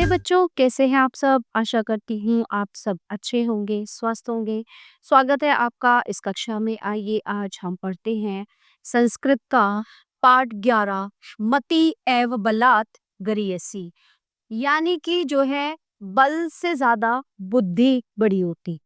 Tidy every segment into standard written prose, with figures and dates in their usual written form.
बच्चों, कैसे हैं आप सब? आशा करती हूँ आप सब अच्छे होंगे, स्वस्थ होंगे। स्वागत है आपका इस कक्षा में। आइए आज हम पढ़ते हैं संस्कृत का पाठ 11 मति एव बलात् गरीयसी। यानी कि जो है बल से ज़्यादा बुद्धि बड़ी होती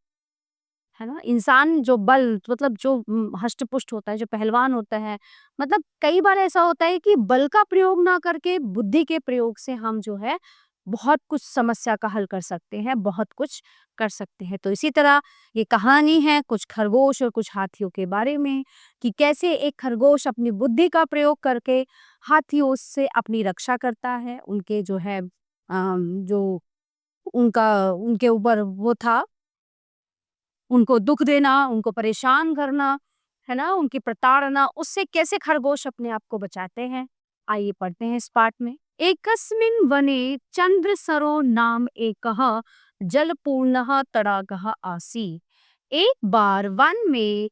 है ना। इंसान जो बल मतलब जो हष्ट-पुष्ट होता है, जो पहलवान होता है, मतलब कई बार ऐसा होता है कि बल का प्रयोग ना करके बुद्धि के प्रयोग से हम जो है बहुत कुछ समस्या का हल कर सकते हैं, बहुत कुछ कर सकते हैं। तो इसी तरह ये कहानी है कुछ खरगोश और कुछ हाथियों के बारे में कि कैसे एक खरगोश अपनी बुद्धि का प्रयोग करके हाथियों से अपनी रक्षा करता है। उनके जो है जो उनका उनके ऊपर वो था, उनको दुःख देना, उनको परेशान करना, है ना? उनकी प्रताड़ना, उससे कैसे खरगोश अपने आप को बचाते हैं। आइए पढ़ते हैं इस पाठ में। एकस्मिन् वने चंद्रसरो नाम एकः जलपूर्णः तडागः आसीत्। एक बार वन में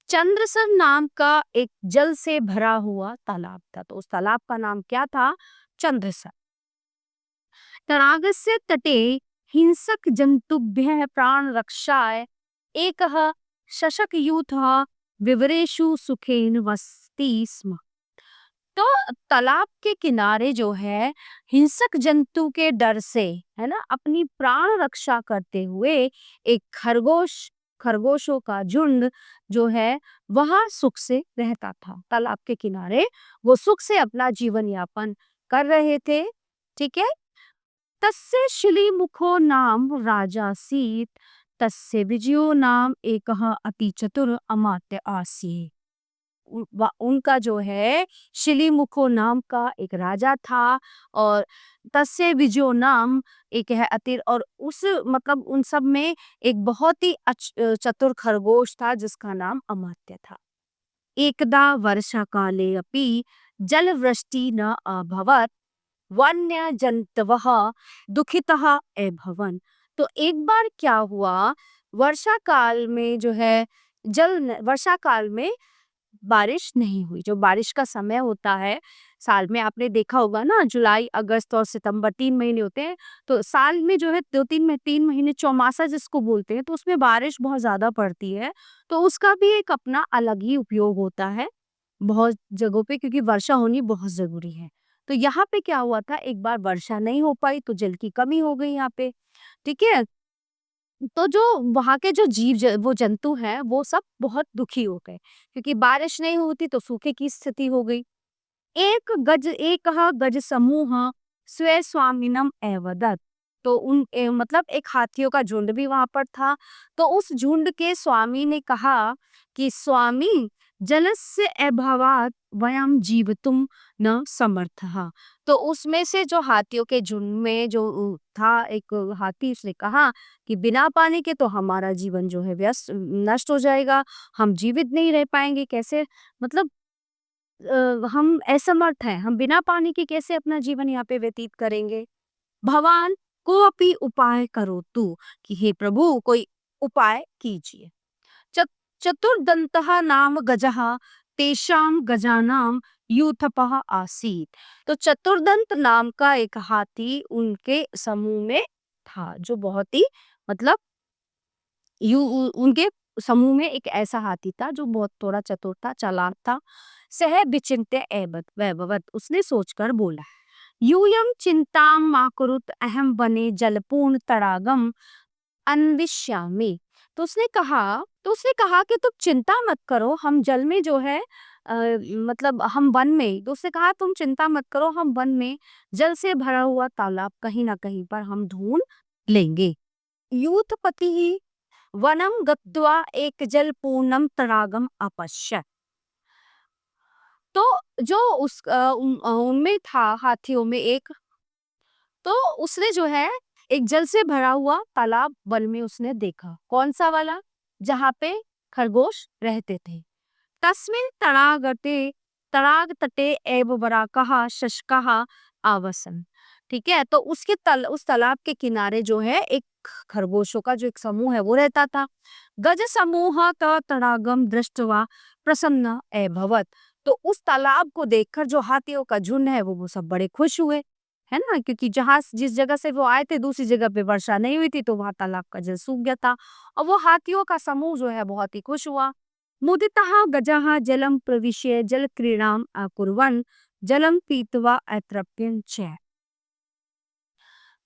चंद्रसर नाम का एक जल से भरा हुआ तालाब था। तो उस तालाब का नाम क्या था? चंद्रसर। तडागस्य तटे हिंसक जंतुभ्यः प्राण रक्षाय एकः शशकयूथः विवरेषु सुखेन वसति स्म। तो तालाब के किनारे जो है हिंसक जंतु के डर से, है ना, अपनी प्राण रक्षा करते हुए एक खरगोशों का झुंड जो है वह सुख से रहता था। तालाब के किनारे वो सुख से अपना जीवन यापन कर रहे थे। ठीक है। तस्य शिलीमुखो नाम राजासीत्। तस्य विजयो नाम एकः अति चतुर अमात्य आसीत्। उनका जो है शिलीमुखो नाम का एक राजा था और तस्य विजयो नाम एक है अतिर, और उस मतलब उन सब में एक बहुत ही चतुर खरगोश था जिसका नाम अमात्य था। एकदा वर्षा काले अपि जलवृष्टि न अभवत् वन्य जंतवः दुखितः अभवन्। तो एक बार क्या हुआ, वर्षा काल में जो है वर्षा काल में बारिश नहीं हुई। जो बारिश का समय होता है साल में, आपने देखा होगा ना, जुलाई अगस्त और सितंबर 3 महीने होते हैं। तो साल में जो है 3 महीने चौमासा जिसको बोलते हैं, तो उसमें बारिश बहुत ज्यादा पड़ती है। तो उसका भी एक अपना अलग ही उपयोग होता है बहुत जगहों पे, क्योंकि वर्षा होनी बहुत जरूरी है। तो यहाँ पे क्या हुआ था, एक बार वर्षा नहीं हो पाई तो जल की कमी हो गई यहाँ पे। ठीक है। तो जो वहाँ के जो वो जंतु हैं वो सब बहुत दुखी हो गए, क्योंकि बारिश नहीं होती तो सूखे की स्थिति हो गई। एक गज समूह स्वे स्वामिनम एवदत्। तो मतलब एक हाथियों का झुंड भी वहां पर था। तो उस झुंड के स्वामी ने कहा कि स्वामी, जलस्य अभावात् वयं जीवितुम न समर्थः। तो उसमें से जो हाथियों के झुंड में जो था एक हाथी, उसने कहा कि बिना पानी के तो हमारा जीवन जो है व्यस्त नष्ट हो जाएगा, हम जीवित नहीं रह पाएंगे। कैसे, मतलब हम असमर्थ हैं, हम बिना पानी के कैसे अपना जीवन यहाँ पे व्यतीत करेंगे। भगवान को अपनी उपाय करो तू, कि हे प्रभु कोई उपाय कीजिए। चत चतुर्दंतः नाम गजः तेषां गजानां यूथपः आसीत्। तो चतुर्दंत नाम का एक हाथी उनके समूह में था, जो बहुत ही मतलब उनके समूह में एक ऐसा हाथी था जो बहुत थोड़ा चतुर था, चालाक था। सह विचिन्त्य एवत् वैभवत्, उसने सोचकर बोला, यूयं चिंतां मा कुरुत अहम वने जलपूर्ण तडागम अन्विष्यामि। तो उसने कहा कि तुम चिंता मत करो, हम जल में जो है मतलब हम वन में, तो उसने कहा तुम चिंता मत करो, हम वन में जल से भरा हुआ तालाब कहीं ना कहीं पर हम ढूंढ लेंगे। यूथपति ही वनम गत्वा एक जल पूर्णम तडागम अपश्यत्। तो जो उनमें था हाथियों में एक, तो उसने जो है एक जल से भरा हुआ तालाब वन में उसने देखा। कौन सा वाला? जहाँ पे खरगोश रहते थे। तस्मिन् तड़ाग तटे एव वराकः शशकः आवसन। ठीक है। तो उस तालाब के किनारे जो है एक खरगोशों का जो एक समूह है वो रहता था। गज समूह तड़ागम दृष्टवा प्रसन्न एभवत। तो उस तालाब को देखकर जो हाथियों का झुंड है वो सब बड़े खुश हुए, है ना, क्योंकि जहाँ जिस जगह से वो आए थे दूसरी जगह पे वर्षा नहीं हुई थी, तो वहां तालाब का जल सूख गया था। और वो हाथियों का समूह जो है बहुत ही खुश हुआ। मुदितः गजः जलम प्रविश्य जल क्रीड़ाम अकुर्वन् जलम पीत्वा अतृप्यं च।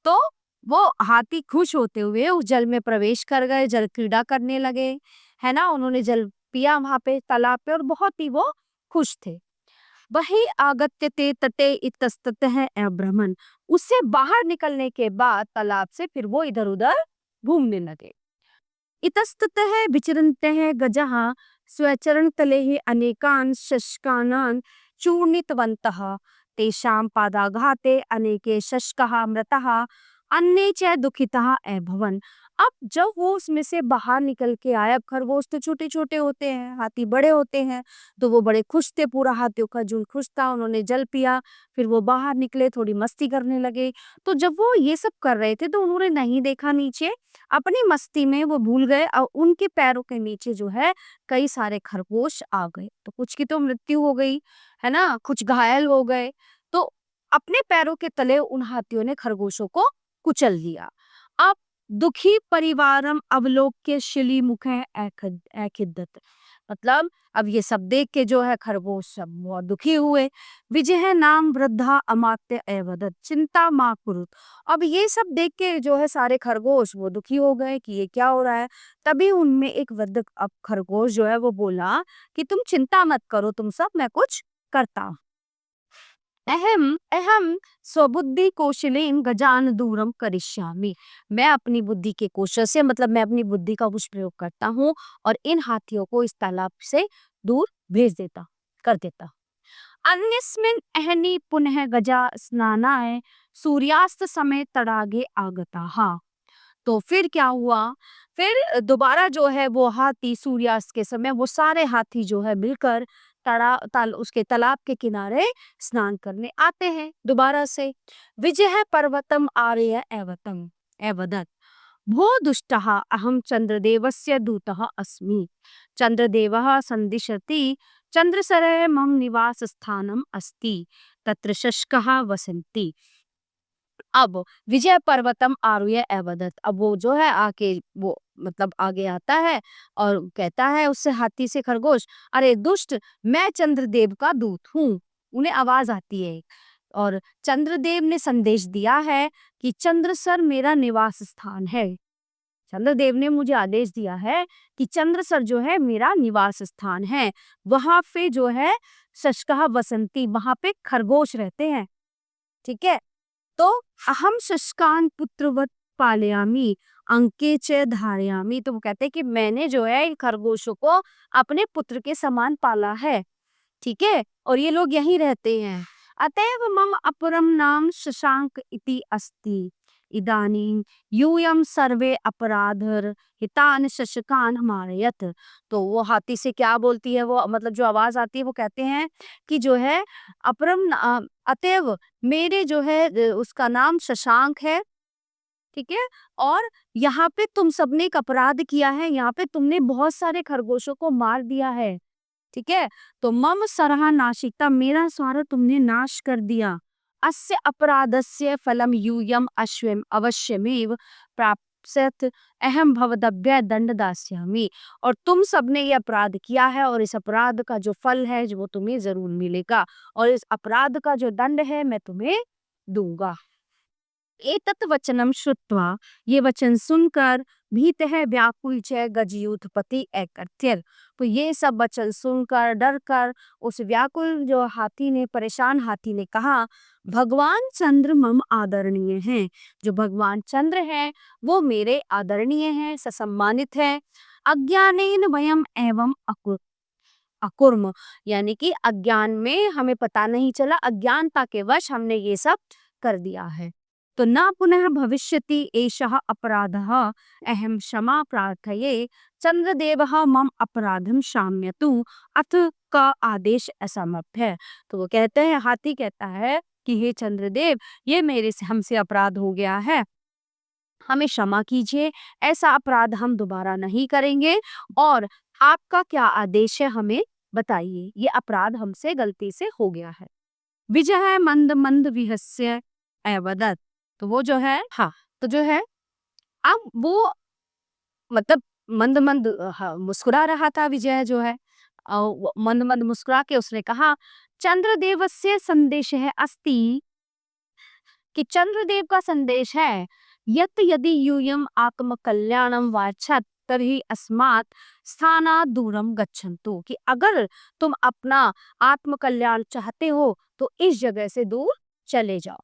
तो वो हाथी खुश होते हुए उस जल में प्रवेश कर गए, जल क्रीड़ा करने लगे, है ना, उन्होंने जल पिया वहां पे तालाब पे और बहुत ही वो खुश थे। वही आगत्य ते तटे इतस्ततः अब्रह्मन, उससे बाहर निकलने के बाद तालाब से फिर वो इधर उधर घूमने लगे। इतस्ततः विचरन्तः गजः स्वचरण तले अनेकान् शशकानान् चूर्णितवन्तः तेषां पादाघाते अनेके शशकाः मृताः अन्ये च दुखिताः अभवन्। अब जब वो उसमें से बाहर निकल के आए, अब खरगोश तो छोटे छोटे होते हैं, हाथी बड़े होते हैं, तो वो बड़े खुश थे, पूरा हाथियों का झुंड खुश था, उन्होंने जल पिया, फिर वो बाहर निकले, थोड़ी मस्ती करने लगे। तो जब वो ये सब कर रहे थे तो उन्होंने नहीं देखा नीचे, अपनी मस्ती में वो भूल गए और उनके पैरों के नीचे जो है कई सारे खरगोश आ गए। तो कुछ की तो मृत्यु हो गई, है ना, कुछ घायल हो गए। तो अपने पैरों के तले उन हाथियों ने खरगोशों को कुचल दिया। अब दुखी परिवारम अवलोक्य शिली मुखे ऐखिद्दत, मतलब अब ये सब देख के जो है खरगोश सब बहुत दुखी हुए। विजय नाम वृद्धा अमात्य एवदत चिंता माँ कुरुत। अब ये सब देख के जो है सारे खरगोश वो दुखी हो गए कि ये क्या हो रहा है। तभी उनमें एक वृद्ध अब खरगोश जो है वो बोला कि तुम चिंता मत करो, तुम सब, मैं कुछ करता हूँ। अहम अहम स्वबुद्धि कौशलेन गजान दूरम करिष्यामि, मैं अपनी बुद्धि के कौशल से, मतलब मैं अपनी बुद्धि का कुछ प्रयोग करता हूँ और इन हाथियों को इस तालाब से दूर भेज देता कर देता। अन्यस्मिन् अहनि पुनः गजा स्नानाय सूर्यास्त समय तड़ागे आगताः। तो फिर क्या हुआ, फिर दोबारा जो है वो हाथी सूर्यास्त के समय वो सारे हाथी जो है मिलकर उसके तालाब के किनारे स्नान करने आते हैं दोबारा से। विजय पर्वतम आर्य एवतम एवदत् भो दुष्टः अहम चंद्रदेवस्य दूतः अस्मि, चंद्रदेवः संदिशति चंद्रसरे मम निवास स्थानम अस्ति तत्र शशकः वसन्ति। अब विजय पर्वतम आरुह्य एवदत, अब वो जो है आके वो मतलब आगे आता है और कहता है उससे, हाथी से खरगोश, अरे दुष्ट, मैं चंद्रदेव का दूत हूँ। उन्हें आवाज आती है और चंद्रदेव ने संदेश दिया है कि चंद्रसर मेरा निवास स्थान है। चंद्रदेव ने मुझे आदेश दिया है कि चंद्रसर जो है मेरा निवास स्थान है, वहां पे जो है शशकः वसंती, वहां पे खरगोश रहते हैं। ठीक है, तो अहम शशकान पुत्रवत पालयामी अंके च धारयामी, तो वो कहते हैं कि मैंने जो है इन खरगोशों को अपने पुत्र के समान पाला है। ठीक है, और ये लोग यहीं रहते हैं। अतएव मम अपरम नाम शशांक इति अस्ति इदानीं यूयम सर्वे अपराधर हितान शशकान मारयत। तो वो हाथी से क्या बोलती है, वो मतलब जो आवाज आती है वो कहते हैं कि जो है अतएव मेरे जो है उसका नाम शशांक है। ठीक है, और यहाँ पे तुम सबने एक अपराध किया है, यहाँ पे तुमने बहुत सारे खरगोशों को मार दिया है। ठीक है, तो मम सरहा नाशिकता, मेरा सारा तुमने नाश कर दिया। अस्य अपराधस्य फलम यूयम अश्वम अवश्यमेव प्राप्स्यत अहम भवदभ्य दंड दास्यामि, और तुम सबने ये अपराध किया है और इस अपराध का जो फल है जो वो तुम्हें जरूर मिलेगा, और इस अपराध का जो दंड है मैं तुम्हें दूंगा। एतत् वचनम श्रुत्वा, ये वचन सुनकर भीतः व्याकुल च गजयूथपति एकत्यर्थ। तो ये सब वचन सुनकर डर कर उस व्याकुल जो हाथी ने, परेशान हाथी ने कहा, भगवान चंद्र मम आदरणीय हैं, जो भगवान चंद्र हैं वो मेरे आदरणीय हैं, ससम्मानित हैं। अज्ञानेन वयम एवं अकुर्म, यानी कि अज्ञान में हमें पता नहीं चला, अज्ञानता के वश हमने ये सब कर दिया है। तो न पुनः भविष्यति एषः अपराधः अहम क्षमा प्रार्थये चंद्रदेवः मम अपराधम शाम्यतु अथ का आदेश असमभ्य। तो वो कहते हैं, हाथी कहता है कि हे चंद्रदेव, ये मेरे से हमसे अपराध हो गया है, हमें क्षमा कीजिए, ऐसा अपराध हम दोबारा नहीं करेंगे, और आपका क्या आदेश है हमें बताइए, ये अपराध हमसे गलती से हो गया है। विजय मंद मंद विहस्य अवदत्। तो वो जो है, हाँ, तो जो है अब वो मतलब मंद मंद मुस्कुरा रहा था विजय जो है। मंद मंद मुस्कुरा के उसने कहा, चंद्रदेवस्य संदेश है अस्ति, कि चंद्रदेव का संदेश है, यत् यदि यूयम आत्म कल्याणम वांछत तर्हि अस्मात् स्थानात् दूरम गच्छन्तु, कि अगर तुम अपना आत्म कल्याण चाहते हो तो इस जगह से दूर चले जाओ।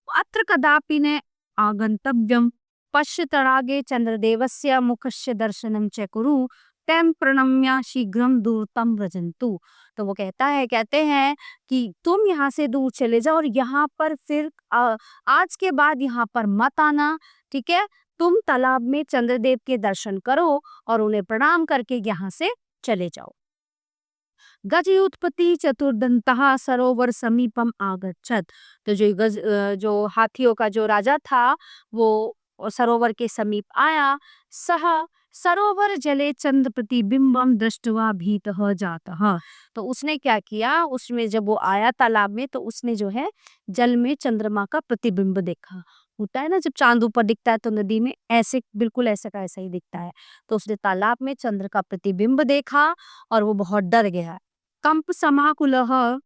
अत्र कदापि न आगंतव्यम, पश्यतरागे चंद्रदेवस्य मुखस्य दर्शनं च कुरु, तं प्रणम्य शीघ्रम दूरतम व्रजन्तु। तो वो कहते हैं कि तुम यहाँ से दूर चले जाओ और यहाँ पर फिर आज के बाद यहाँ पर मत आना, ठीक है। तुम तालाब में चंद्रदेव के दर्शन करो और उन्हें प्रणाम करके यहाँ से चले जाओ। गजयुत्पत्ति चतुर्दंतः सरोवर समीपम आगच्छत। तो जो हाथियों का जो राजा था वो सरोवर के समीप आया। सह सरोवर जले चंद्र प्रतिबिंबम दृष्टवा भीतः जातः। तो उसने क्या किया, उसमें जब वो आया तालाब में तो उसने जो है जल में चंद्रमा का प्रतिबिंब देखा। होता है ना जब चांद ऊपर दिखता है तो नदी में ऐसे बिल्कुल ऐसा का ऐसा ही दिखता है। तो उसने तालाब में चंद्र का प्रतिबिंब देखा और वो बहुत डर गया। कंप समाकुलः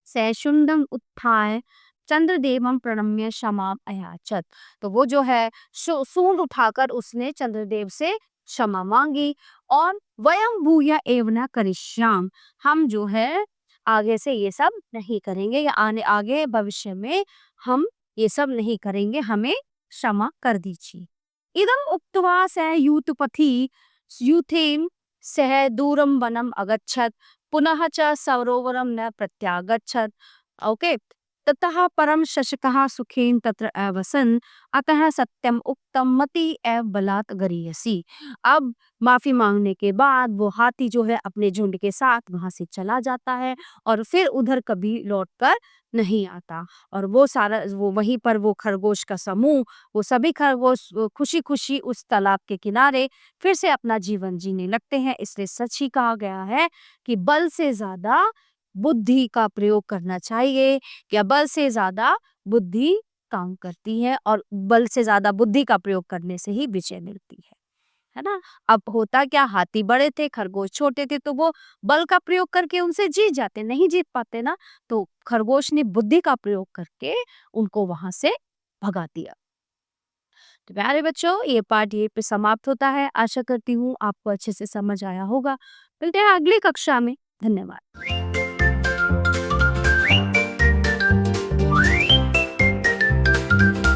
सैशुंडम उत्थाय चंद्रदेवम प्रणम्य क्षमाम अयाचत। तो वो जो है सूंड उठाकर उसने चंद्रदेव से क्षमा मांगी और वयम भूया एव न करिष्याम, हम जो है आगे से ये सब नहीं करेंगे या आगे भविष्य में हम ये सब नहीं करेंगे, हमें क्षमा कर दीजिए। इदम उक्त्वा स यूथपथि यूथेम सह दूरम वनम अगच्छत, पुनः च सरोवरम न प्रत्यागच्छत। ओके, ततः परम शशकः सुखेन तत्र अवसन्, अतः सत्यम उक्तम मति एव बलात् गरीयसी। अब माफी मांगने के बाद वो हाथी जो है अपने झुंड के साथ वहां से चला जाता है और फिर उधर कभी लौटकर नहीं आता। और वो सारा वो वहीं पर वो खरगोश का समूह, वो सभी खरगोश खुशी खुशी उस तालाब के किनारे फिर से अपना जीवन जीने लगते हैं। इसलिए सच ही कहा गया है कि बल से ज्यादा बुद्धि का प्रयोग करना चाहिए, या बल से ज्यादा बुद्धि काम करती है और बल से ज्यादा बुद्धि का प्रयोग करने से ही विजय मिलती है ना। अब होता क्या, हाथी बड़े थे खरगोश छोटे थे, तो वो बल का प्रयोग करके उनसे जीत जाते, नहीं जीत पाते ना, तो खरगोश ने बुद्धि का प्रयोग करके उनको वहां से भगा दिया। तो प्यारे बच्चों, ये पाठ यहीं पे समाप्त होता है। आशा करती हूँ आपको अच्छे से समझ आया होगा। मिलते हैं अगली कक्षा में। धन्यवाद।